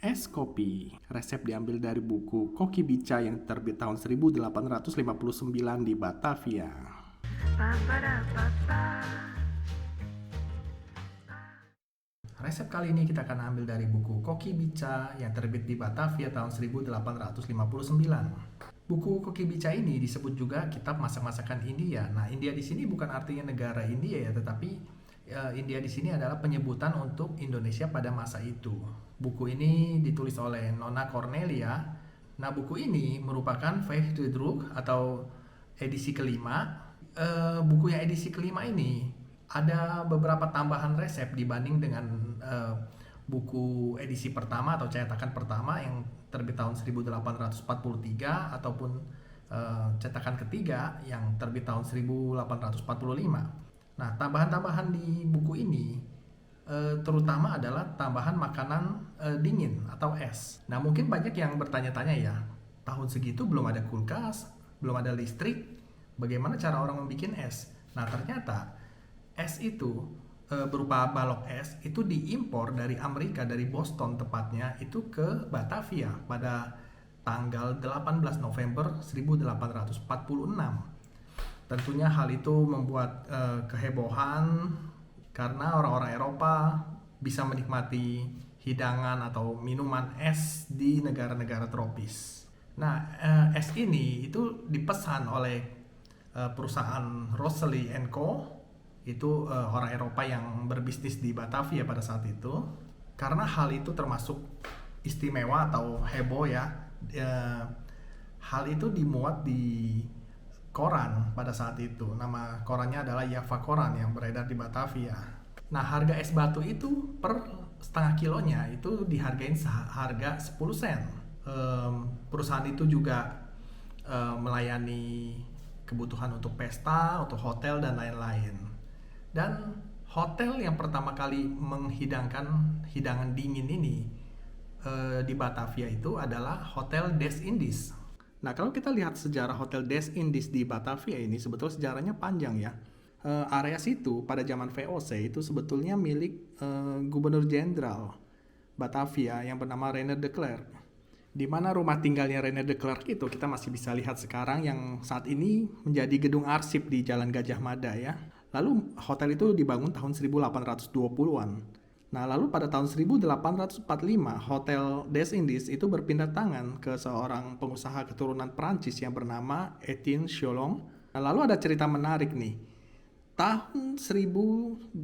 Es kopi. Resep diambil dari buku Koki Bica yang terbit tahun 1859 di Batavia. Resep kali ini kita akan ambil dari buku Koki Bica yang terbit di Batavia tahun 1859. Buku Koki Bica ini disebut juga kitab masak-masakan India. Nah, India di sini bukan artinya negara India ya, tetapi India di sini adalah penyebutan untuk Indonesia pada masa itu. Buku ini ditulis oleh Nona Cornelia. Nah, buku ini merupakan Vijfde druk atau edisi kelima. Buku yang edisi kelima ini ada beberapa tambahan resep dibanding dengan buku edisi pertama atau cetakan pertama yang terbit tahun 1843 ataupun cetakan ketiga yang terbit tahun 1845. Nah, tambahan-tambahan di buku ini terutama adalah tambahan makanan dingin atau es. Nah, mungkin banyak yang bertanya-tanya ya, tahun segitu belum ada kulkas, belum ada listrik, bagaimana cara orang membuat es? Nah, ternyata es itu berupa balok es itu diimpor dari Amerika, dari Boston tepatnya, itu ke Batavia pada tanggal 18 November 1846. Tentunya hal itu membuat kehebohan karena orang-orang Eropa bisa menikmati hidangan atau minuman es di negara-negara tropis. Nah, es ini itu dipesan oleh perusahaan Rosely & Co. Itu orang Eropa yang berbisnis di Batavia pada saat itu. Karena hal itu termasuk istimewa atau heboh ya. Hal itu dimuat di koran pada saat itu. Nama korannya adalah Java Koran yang beredar di Batavia. Nah, harga es batu itu per setengah kilonya itu dihargain harga 10 sen. Perusahaan itu juga melayani kebutuhan untuk pesta, untuk hotel dan lain-lain. Dan hotel yang pertama kali menghidangkan hidangan dingin ini di Batavia itu adalah Hotel Des Indies. Nah, kalau kita lihat sejarah Hotel Des Indies di Batavia ini, sebetulnya sejarahnya panjang ya. Area situ pada zaman VOC itu sebetulnya milik Gubernur Jenderal Batavia yang bernama René de Klerk. Di mana rumah tinggalnya René de Klerk itu kita masih bisa lihat sekarang yang saat ini menjadi gedung arsip di Jalan Gajah Mada ya. Lalu hotel itu dibangun tahun 1820-an. Nah, lalu pada tahun 1845, Hotel Des Indies itu berpindah tangan ke seorang pengusaha keturunan Prancis yang bernama Etienne Cholon. Nah, lalu ada cerita menarik nih. Tahun 1846,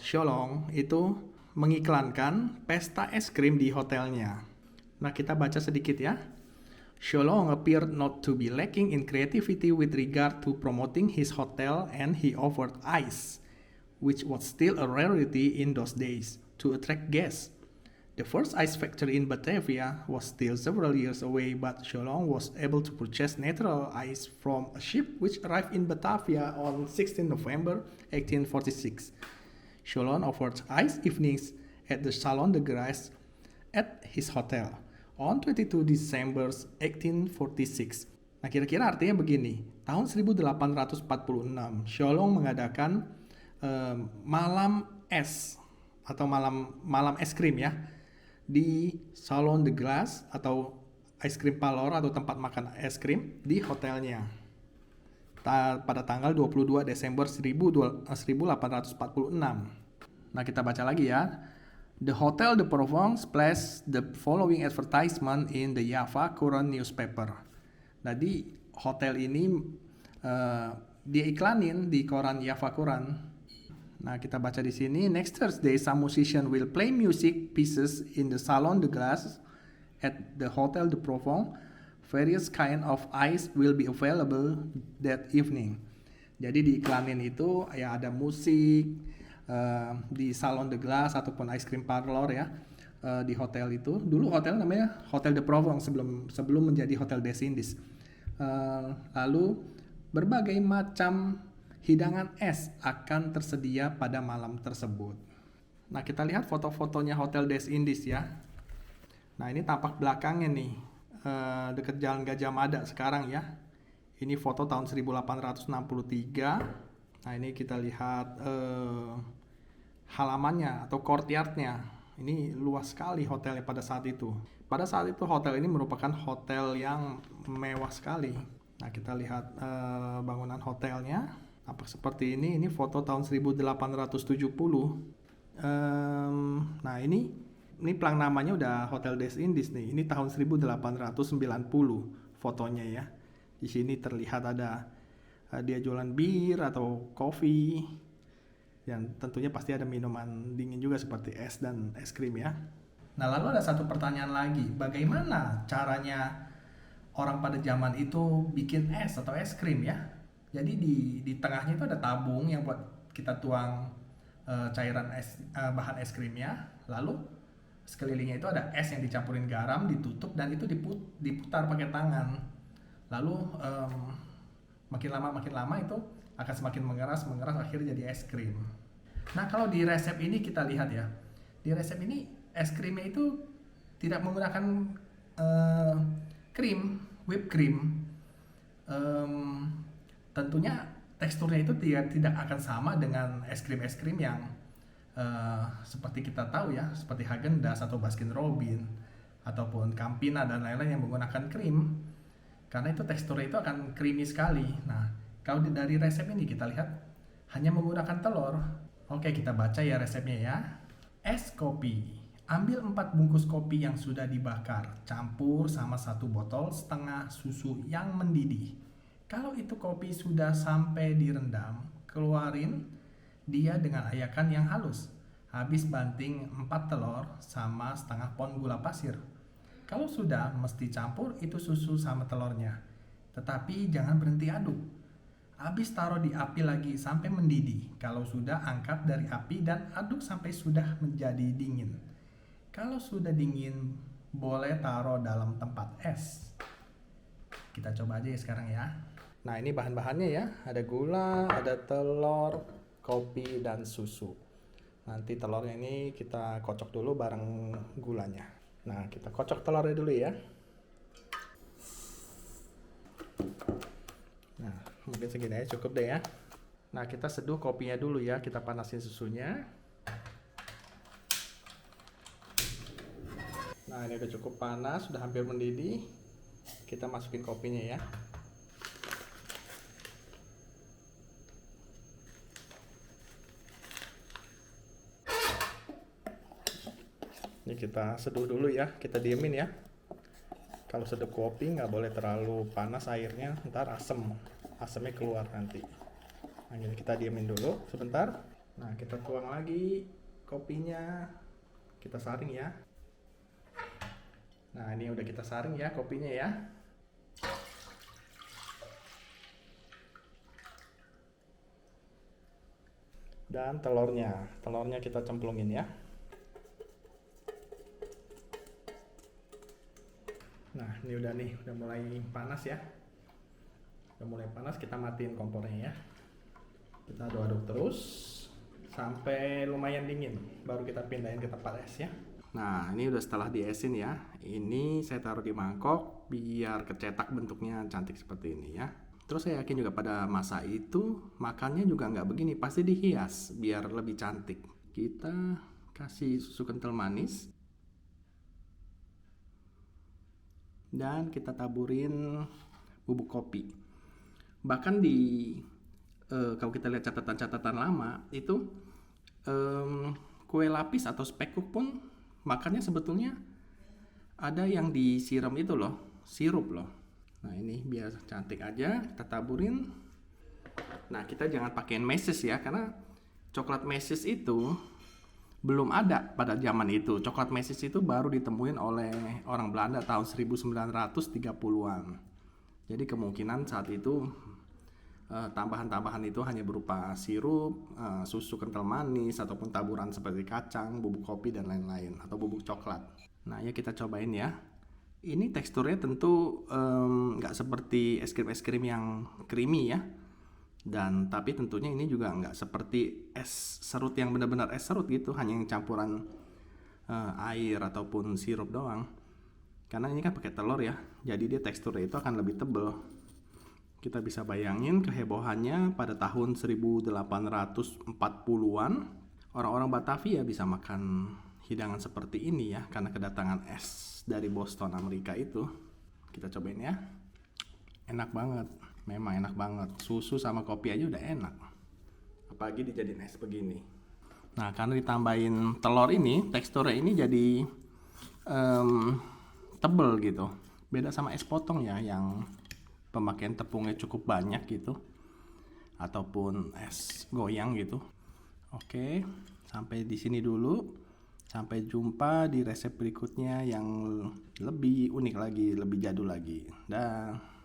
Cholon itu mengiklankan pesta es krim di hotelnya. Nah, kita baca sedikit ya. Cholon appeared not to be lacking in creativity with regard to promoting his hotel, and he offered ice, which was still a rarity in those days, to attract guests. The first ice factory in Batavia was still several years away, but Cholon was able to purchase natural ice from a ship which arrived in Batavia on 16 November 1846. Cholon offered ice evenings at the Salon de Grace at his hotel on 22 December 1846. Nah, kira-kira artinya begini. Tahun 1846, Cholon mengadakan malam es atau malam es krim ya di Salon de Glace atau ice cream parlor atau tempat makan es krim di hotelnya pada tanggal 22 Desember 1846. Nah, kita baca lagi ya. The Hotel de Provence placed the following advertisement in the Java Courant newspaper. Nah, di hotel ini dia iklanin di koran Java Courant. Nah, kita baca di sini. Next Thursday, some musician will play music pieces in the Salon de Glace at the Hotel de Provence. Various kind of ice will be available that evening. Jadi di iklanin itu ya ada musik di Salon de Glace ataupun ice cream parlor ya di hotel itu. Dulu hotel namanya Hotel de Provence sebelum menjadi Hotel Des Indies. Lalu berbagai macam hidangan es akan tersedia pada malam tersebut. Nah, kita lihat foto-fotonya Hotel Des Indies ya. Nah, ini tampak belakangnya nih dekat Jalan Gajah Mada sekarang ya. Ini foto tahun 1863. Nah, ini kita lihat halamannya atau courtyardnya Ini luas sekali hotelnya pada saat itu. Pada saat itu hotel ini merupakan hotel yang mewah sekali. Nah, kita lihat bangunan hotelnya. Apa seperti ini? Ini foto tahun 1870. Nah, ini pelang namanya udah Hotel des Indes nih. Ini tahun 1890 fotonya ya. Di sini terlihat ada dia jualan bir atau kopi. Dan tentunya pasti ada minuman dingin juga seperti es dan es krim ya. Nah, lalu ada satu pertanyaan lagi. Bagaimana caranya orang pada zaman itu bikin es atau es krim ya? Jadi di tengahnya itu ada tabung yang buat kita tuang cairan es, bahan es krimnya. Lalu sekelilingnya itu ada es yang dicampurin garam, ditutup dan itu diputar pakai tangan. Lalu makin lama itu akan semakin mengeras akhirnya jadi es krim. Nah, kalau di resep ini kita lihat ya, di resep ini es krimnya itu tidak menggunakan krim, whipped cream. Tentunya teksturnya itu tidak akan sama dengan es krim yang seperti kita tahu ya, seperti Häagen-Dazs atau Baskin Robbins ataupun Campina dan lain-lain yang menggunakan krim, karena itu teksturnya itu akan creamy sekali. Nah, kalau dari resep ini kita lihat hanya menggunakan telur. Oke, kita baca ya resepnya ya. Es kopi. Ambil 4 bungkus kopi yang sudah dibakar, campur sama 1 botol setengah susu yang mendidih. Kalau itu kopi sudah sampai direndam, keluarin dia dengan ayakan yang halus. Habis banting 4 telur sama setengah pon gula pasir. Kalau sudah, mesti campur itu susu sama telurnya. Tetapi jangan berhenti aduk. Habis taruh di api lagi sampai mendidih. Kalau sudah, angkat dari api dan aduk sampai sudah menjadi dingin. Kalau sudah dingin, boleh taruh dalam tempat es. Kita coba aja ya sekarang ya. Nah, ini bahan-bahannya ya. Ada gula, ada telur, kopi, dan susu. Nanti telurnya ini kita kocok dulu bareng gulanya. Nah, kita kocok telurnya dulu ya. Nah, mungkin segini aja cukup deh ya. Nah, kita seduh kopinya dulu ya. Kita panasin susunya. Nah, ini udah cukup panas, sudah hampir mendidih. Kita masukin kopinya ya. Ini kita seduh dulu ya, kita diemin ya. Kalau seduh kopi nggak boleh terlalu panas airnya, ntar asemnya keluar nanti. Nah, ini kita diemin dulu sebentar. Nah, kita tuang lagi kopinya, kita saring ya. Nah, ini udah kita saring ya kopinya ya. Dan telurnya kita cemplungin ya. Nah, ini udah mulai panas ya. Udah mulai panas, kita matiin kompornya ya. Kita aduk-aduk terus sampai lumayan dingin, baru kita pindahin ke tempat es ya. Nah, ini udah setelah diesin ya. Ini saya taruh di mangkok biar kecetak bentuknya cantik seperti ini ya. Terus saya yakin juga pada masa itu makannya juga nggak begini, pasti dihias biar lebih cantik. Kita kasih susu kental manis. Dan kita taburin bubuk kopi. Bahkan kalau kita lihat catatan-catatan lama itu kue lapis atau spekuk pun makannya sebetulnya ada yang disiram itu loh, sirup loh. Nah, ini biar cantik aja kita taburin. Nah, kita jangan pakein meses ya, karena coklat meses itu belum ada pada zaman itu. Coklat meses itu baru ditemuin oleh orang Belanda tahun 1930-an. Jadi kemungkinan saat itu tambahan-tambahan itu hanya berupa sirup, susu kental manis, ataupun taburan seperti kacang, bubuk kopi, dan lain-lain, atau bubuk coklat. Nah, ya kita cobain ya. Ini teksturnya tentu nggak seperti es krim yang creamy ya. Dan tapi tentunya ini juga nggak seperti es serut yang benar-benar es serut gitu, hanya yang campuran air ataupun sirup doang. Karena ini kan pakai telur ya, jadi dia teksturnya itu akan lebih tebal. Kita bisa bayangin kehebohannya pada tahun 1840-an, orang-orang Batavia bisa makan hidangan seperti ini ya, karena kedatangan es dari Boston Amerika itu. Kita cobain ya. Enak banget, memang enak banget. Susu sama kopi aja udah enak, apalagi dijadiin es begini. Nah, karena ditambahin telur ini, teksturnya ini jadi tebel gitu. Beda sama es potong ya, yang pemakaian tepungnya cukup banyak gitu, ataupun es goyang gitu. Oke, sampai di sini dulu. Sampai jumpa di resep berikutnya yang lebih unik lagi, lebih jadul lagi. Dah.